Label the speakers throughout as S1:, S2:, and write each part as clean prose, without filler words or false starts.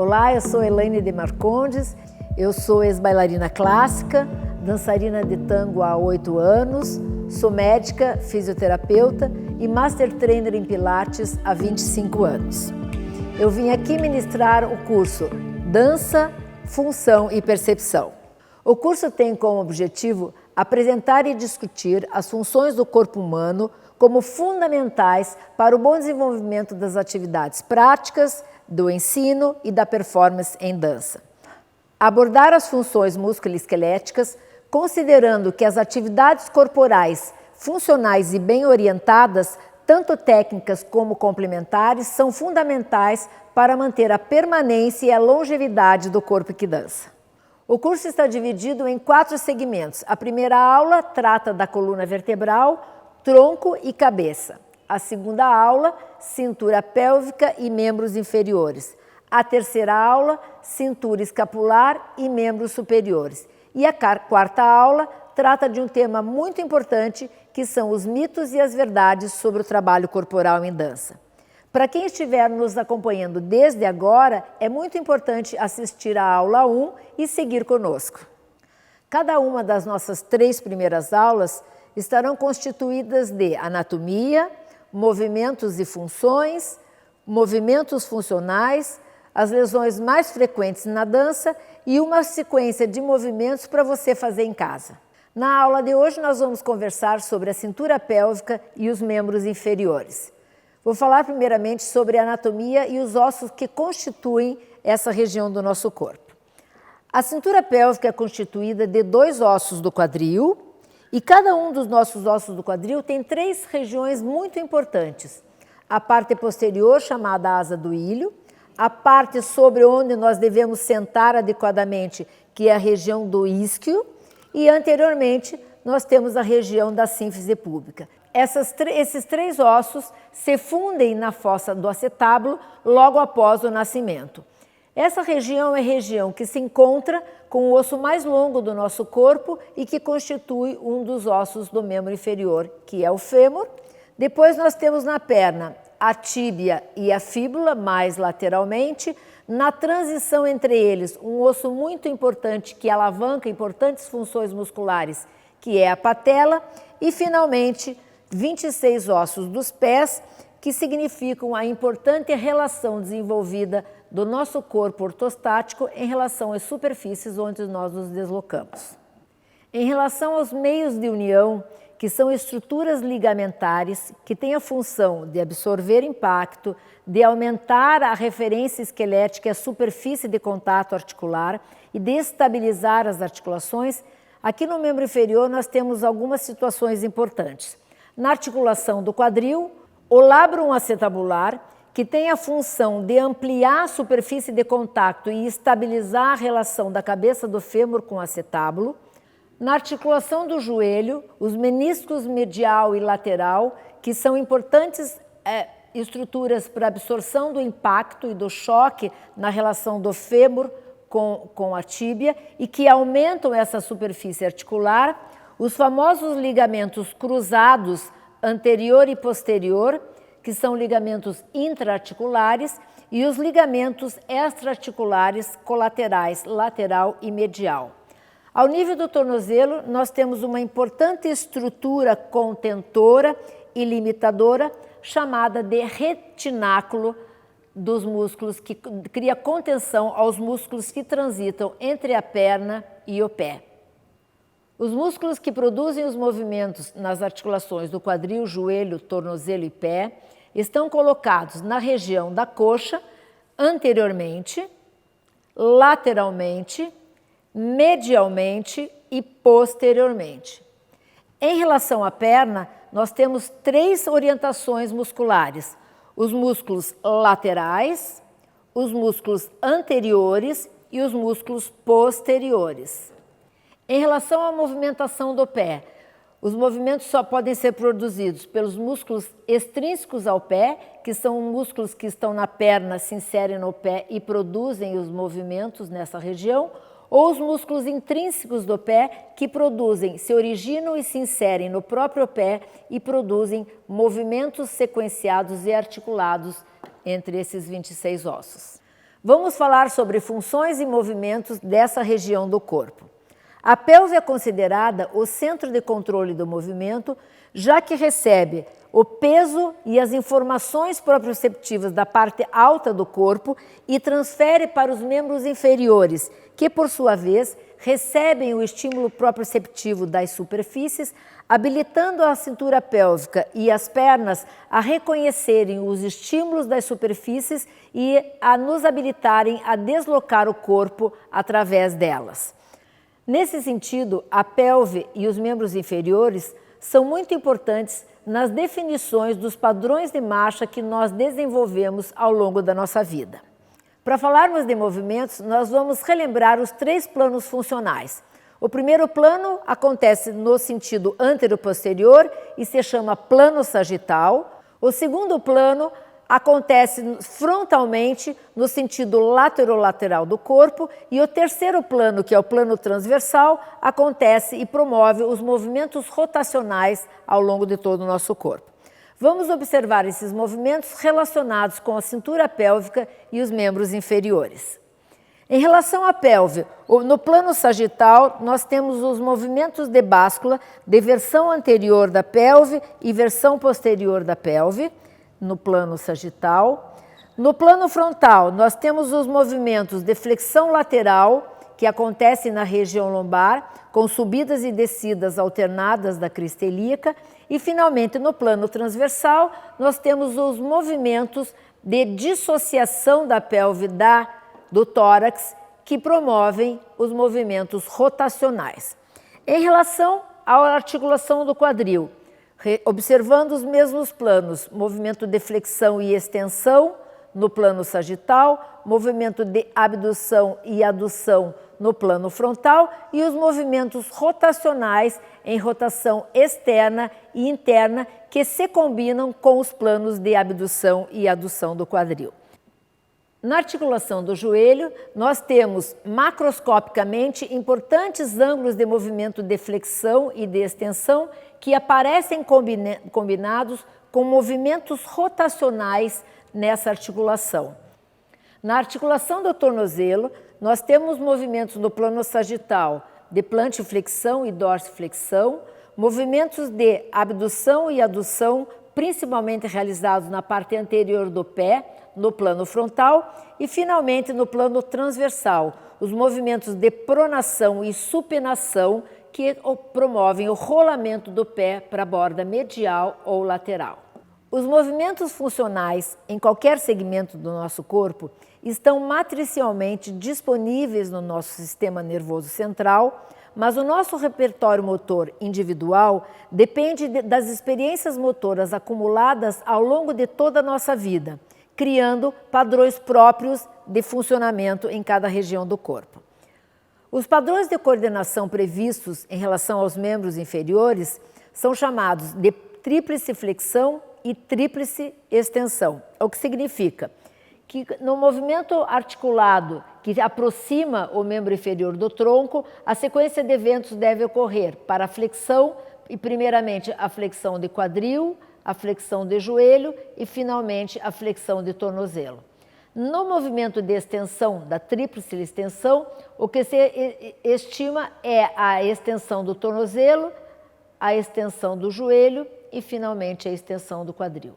S1: Olá, eu sou Elaine de Marcondes, eu sou ex-bailarina clássica, dançarina de tango há 8 anos, sou médica, fisioterapeuta e master trainer em Pilates há 25 anos. Eu vim aqui ministrar o curso Dança, Função e Percepção. O curso tem como objetivo apresentar e discutir as funções do corpo humano como fundamentais para o bom desenvolvimento das atividades práticas, do ensino e da performance em dança. Abordar as funções musculoesqueléticas, considerando que as atividades corporais funcionais e bem orientadas, tanto técnicas como complementares, são fundamentais para manter a permanência e a longevidade do corpo que dança. O curso está dividido em 4 segmentos. A primeira aula trata da coluna vertebral, tronco e cabeça. A segunda aula, cintura pélvica e membros inferiores. A terceira aula, cintura escapular e membros superiores. E a quarta aula trata de um tema muito importante, que são os mitos e as verdades sobre o trabalho corporal em dança. Para quem estiver nos acompanhando desde agora, é muito importante assistir à aula 1 e seguir conosco. Cada uma das nossas 3 primeiras aulas estarão constituídas de anatomia, movimentos e funções, movimentos funcionais, as lesões mais frequentes na dança e uma sequência de movimentos para você fazer em casa. Na aula de hoje nós vamos conversar sobre a cintura pélvica e os membros inferiores. Vou falar primeiramente sobre a anatomia e os ossos que constituem essa região do nosso corpo. A cintura pélvica é constituída de 2 ossos do quadril e cada um dos nossos ossos do quadril tem 3 regiões muito importantes. A parte posterior, chamada asa do ilho, a parte sobre onde nós devemos sentar adequadamente, que é a região do isquio, e anteriormente nós temos a região da sínfise púbica. Esses 3 ossos se fundem na fossa do acetábulo logo após o nascimento. Essa região é a região que se encontra com o osso mais longo do nosso corpo e que constitui um dos ossos do membro inferior, que é o fêmur. Depois nós temos na perna a tíbia e a fíbula, mais lateralmente. Na transição entre eles, um osso muito importante que alavanca importantes funções musculares, que é a patela. E, finalmente, 26 ossos dos pés, que significam a importante relação desenvolvida do nosso corpo ortostático em relação às superfícies onde nós nos deslocamos. Em relação aos meios de união, que são estruturas ligamentares que têm a função de absorver impacto, de aumentar a referência esquelética e a superfície de contato articular e de estabilizar as articulações, aqui no membro inferior nós temos algumas situações importantes. Na articulação do quadril, o labrum acetabular, que tem a função de ampliar a superfície de contato e estabilizar a relação da cabeça do fêmur com o acetábulo. Na articulação do joelho, os meniscos medial e lateral, que são importantes estruturas para absorção do impacto e do choque na relação do fêmur com a tíbia e que aumentam essa superfície articular. Os famosos ligamentos cruzados anterior e posterior, que são ligamentos intraarticulares, e os ligamentos extraarticulares colaterais, lateral e medial. Ao nível do tornozelo, nós temos uma importante estrutura contentora e limitadora, chamada de retináculo dos músculos, que cria contenção aos músculos que transitam entre a perna e o pé. Os músculos que produzem os movimentos nas articulações do quadril, joelho, tornozelo e pé estão colocados na região da coxa, anteriormente, lateralmente, medialmente e posteriormente. Em relação à perna, nós temos 3 orientações musculares: os músculos laterais, os músculos anteriores e os músculos posteriores. Em relação à movimentação do pé, os movimentos só podem ser produzidos pelos músculos extrínsecos ao pé, que são músculos que estão na perna, se inserem no pé e produzem os movimentos nessa região, ou os músculos intrínsecos do pé, que produzem, se originam e se inserem no próprio pé e produzem movimentos sequenciados e articulados entre esses 26 ossos. Vamos falar sobre funções e movimentos dessa região do corpo. A pelve é considerada o centro de controle do movimento, já que recebe o peso e as informações proprioceptivas da parte alta do corpo e transfere para os membros inferiores, que, por sua vez, recebem o estímulo proprioceptivo das superfícies, habilitando a cintura pélvica e as pernas a reconhecerem os estímulos das superfícies e a nos habilitarem a deslocar o corpo através delas. Nesse sentido, a pelve e os membros inferiores são muito importantes nas definições dos padrões de marcha que nós desenvolvemos ao longo da nossa vida. Para falarmos de movimentos, nós vamos relembrar os 3 planos funcionais. O primeiro plano acontece no sentido antero-posterior e se chama plano sagital. O segundo plano acontece frontalmente no sentido laterolateral do corpo e o terceiro plano, que é o plano transversal, acontece e promove os movimentos rotacionais ao longo de todo o nosso corpo. Vamos observar esses movimentos relacionados com a cintura pélvica e os membros inferiores. Em relação à pelve, no plano sagital, nós temos os movimentos de báscula de versão anterior da pelve e versão posterior da pelve, no plano sagital. No plano frontal, nós temos os movimentos de flexão lateral, que acontecem na região lombar, com subidas e descidas alternadas da crista ilíaca. E, finalmente, no plano transversal, nós temos os movimentos de dissociação da pelve do tórax, que promovem os movimentos rotacionais. Em relação à articulação do quadril, observando os mesmos planos, movimento de flexão e extensão no plano sagital, movimento de abdução e adução no plano frontal e os movimentos rotacionais em rotação externa e interna que se combinam com os planos de abdução e adução do quadril. Na articulação do joelho, nós temos macroscopicamente importantes ângulos de movimento de flexão e de extensão que aparecem combinados com movimentos rotacionais nessa articulação. Na articulação do tornozelo, nós temos movimentos no plano sagital de plantiflexão e dorsiflexão, movimentos de abdução e adução, principalmente realizados na parte anterior do pé, no plano frontal e, finalmente, no plano transversal, os movimentos de pronação e supinação que promovem o rolamento do pé para a borda medial ou lateral. Os movimentos funcionais em qualquer segmento do nosso corpo estão matricialmente disponíveis no nosso sistema nervoso central, mas o nosso repertório motor individual depende das experiências motoras acumuladas ao longo de toda a nossa vida, criando padrões próprios de funcionamento em cada região do corpo. Os padrões de coordenação previstos em relação aos membros inferiores são chamados de tríplice flexão e tríplice extensão, o que significa que no movimento articulado que aproxima o membro inferior do tronco, a sequência de eventos deve ocorrer para a flexão e primeiramente a flexão de quadril, a flexão de joelho e finalmente a flexão de tornozelo. No movimento de extensão, da tríplice extensão, o que se estima é a extensão do tornozelo, a extensão do joelho e finalmente a extensão do quadril.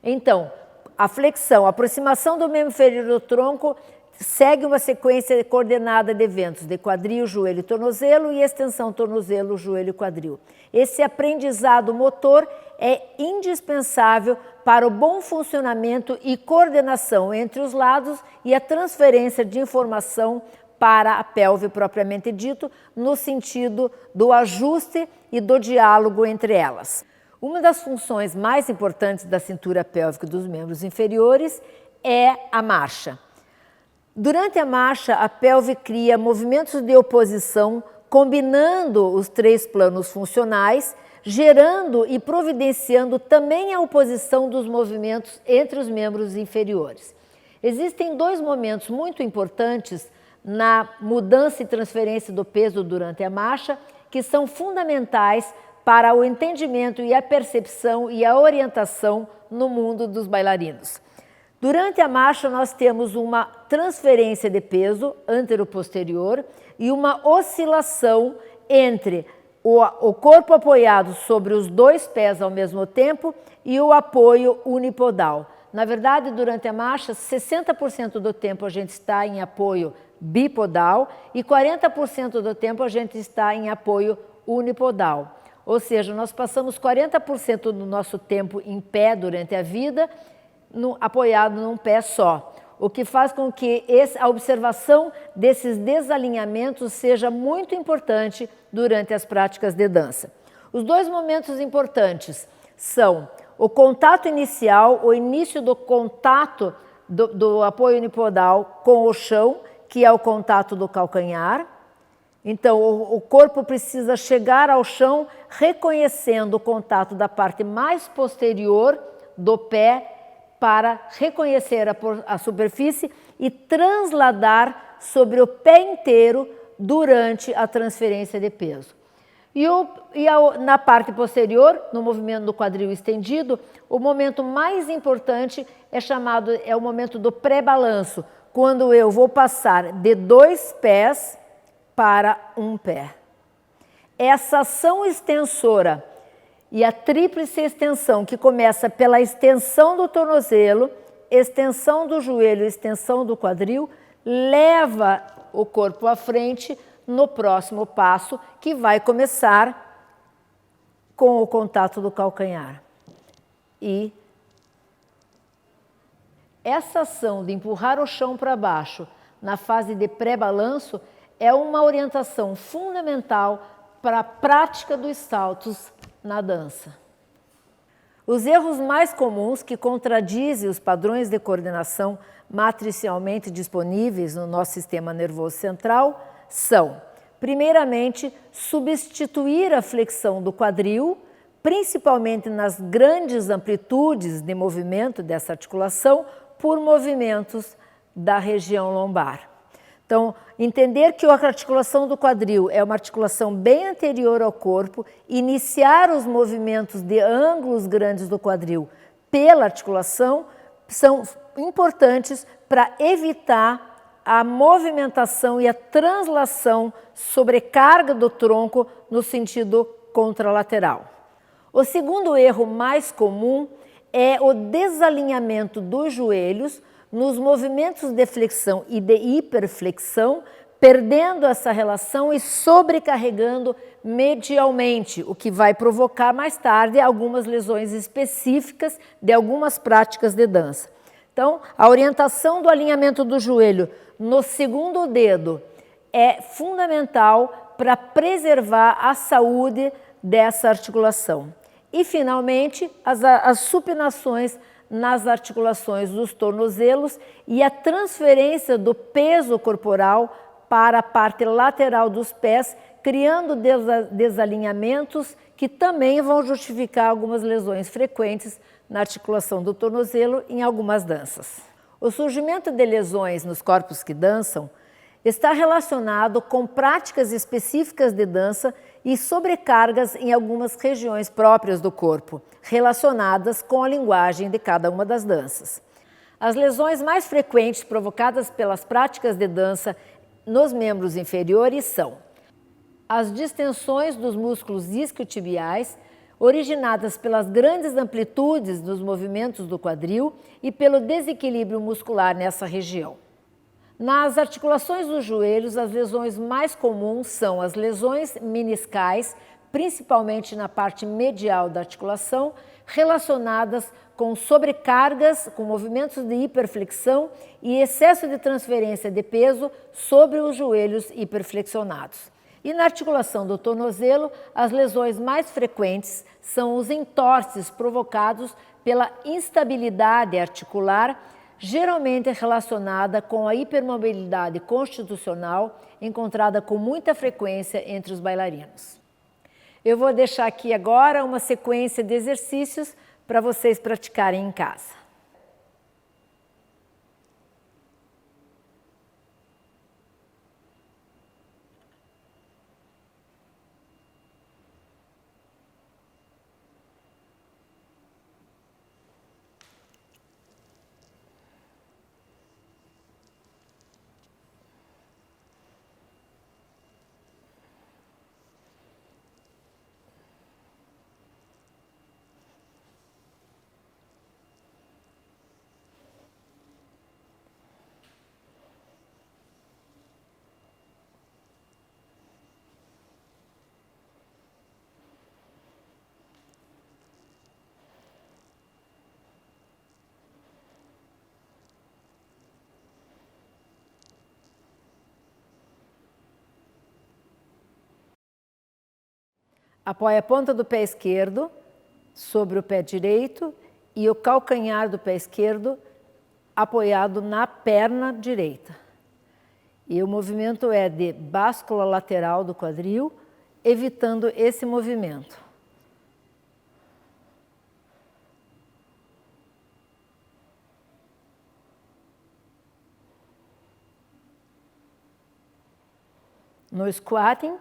S1: Então, a flexão, a aproximação do membro inferior do tronco segue uma sequência coordenada de eventos de quadril, joelho e tornozelo e extensão tornozelo, joelho e quadril. Esse aprendizado motor é indispensável para o bom funcionamento e coordenação entre os lados e a transferência de informação para a pelve propriamente dito, no sentido do ajuste e do diálogo entre elas. Uma das funções mais importantes da cintura pélvica dos membros inferiores é a marcha. Durante a marcha, a pelve cria movimentos de oposição, combinando os 3 planos funcionais, gerando e providenciando também a oposição dos movimentos entre os membros inferiores. Existem 2 momentos muito importantes na mudança e transferência do peso durante a marcha, que são fundamentais para o entendimento e a percepção e a orientação no mundo dos bailarinos. Durante a marcha, nós temos uma transferência de peso antero-posterior e uma oscilação entre o corpo apoiado sobre os dois pés ao mesmo tempo e o apoio unipodal. Na verdade, durante a marcha, 60% do tempo a gente está em apoio bipodal e 40% do tempo a gente está em apoio unipodal. Ou seja, nós passamos 40% do nosso tempo em pé durante a vida, apoiado num pé só, o que faz com que a observação desses desalinhamentos seja muito importante durante as práticas de dança. Os dois momentos importantes são o contato inicial, o início do contato do apoio unipodal com o chão, que é o contato do calcanhar. Então, o corpo precisa chegar ao chão reconhecendo o contato da parte mais posterior do pé para reconhecer a superfície e transladar sobre o pé inteiro durante a transferência de peso. Na parte posterior, no movimento do quadril estendido, o momento mais importante é o momento do pré-balanço, quando eu vou passar de dois pés para um pé. Essa ação extensora e a tríplice extensão, que começa pela extensão do tornozelo, extensão do joelho, extensão do quadril, leva o corpo à frente no próximo passo, que vai começar com o contato do calcanhar. E essa ação de empurrar o chão para baixo na fase de pré-balanço é uma orientação fundamental para a prática dos saltos na dança. Os erros mais comuns que contradizem os padrões de coordenação matricialmente disponíveis no nosso sistema nervoso central são, primeiramente, substituir a flexão do quadril, principalmente nas grandes amplitudes de movimento dessa articulação, por movimentos da região lombar. Então, entender que a articulação do quadril é uma articulação bem anterior ao corpo, iniciar os movimentos de ângulos grandes do quadril pela articulação são importantes para evitar a movimentação e a translação sobrecarga do tronco no sentido contralateral. O segundo erro mais comum é o desalinhamento dos joelhos nos movimentos de flexão e de hiperflexão, perdendo essa relação e sobrecarregando medialmente, o que vai provocar mais tarde algumas lesões específicas de algumas práticas de dança. Então, a orientação do alinhamento do joelho no segundo dedo é fundamental para preservar a saúde dessa articulação. E, finalmente, as supinações nas articulações dos tornozelos e a transferência do peso corporal para a parte lateral dos pés, criando desalinhamentos que também vão justificar algumas lesões frequentes na articulação do tornozelo em algumas danças. O surgimento de lesões nos corpos que dançam está relacionado com práticas específicas de dança e sobrecargas em algumas regiões próprias do corpo, relacionadas com a linguagem de cada uma das danças. As lesões mais frequentes provocadas pelas práticas de dança nos membros inferiores são as distensões dos músculos isquiotibiais, originadas pelas grandes amplitudes dos movimentos do quadril e pelo desequilíbrio muscular nessa região. Nas articulações dos joelhos, as lesões mais comuns são as lesões meniscais, principalmente na parte medial da articulação, relacionadas com sobrecargas, com movimentos de hiperflexão e excesso de transferência de peso sobre os joelhos hiperflexionados. E na articulação do tornozelo, as lesões mais frequentes são os entorses provocados pela instabilidade articular, geralmente relacionada com a hipermobilidade constitucional, encontrada com muita frequência entre os bailarinos. Eu vou deixar aqui agora uma sequência de exercícios para vocês praticarem em casa. Apoie a ponta do pé esquerdo sobre o pé direito e o calcanhar do pé esquerdo apoiado na perna direita. E o movimento é de báscula lateral do quadril, evitando esse movimento. No squatting,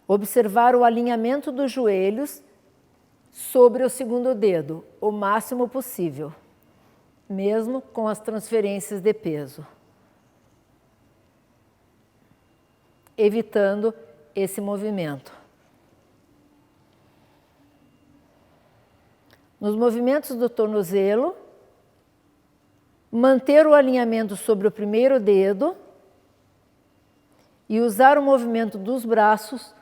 S1: observar o alinhamento dos joelhos sobre o segundo dedo, o máximo possível, mesmo com as transferências de peso, evitando esse movimento. Nos movimentos do tornozelo, manter o alinhamento sobre o primeiro dedo e usar o movimento dos braços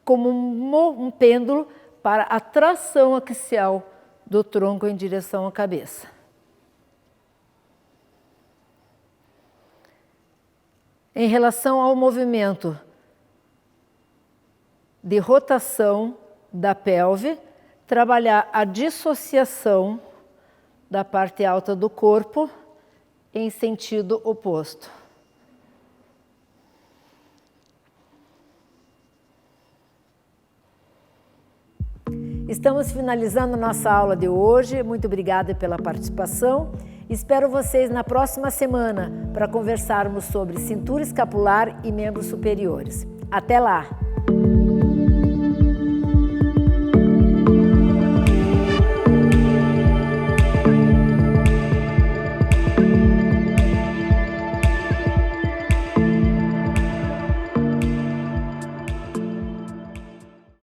S1: como um pêndulo para a tração axial do tronco em direção à cabeça. Em relação ao movimento de rotação da pelve, trabalhar a dissociação da parte alta do corpo em sentido oposto. Estamos finalizando nossa aula de hoje. Muito obrigada pela participação. Espero vocês na próxima semana para conversarmos sobre cintura escapular e membros superiores. Até lá!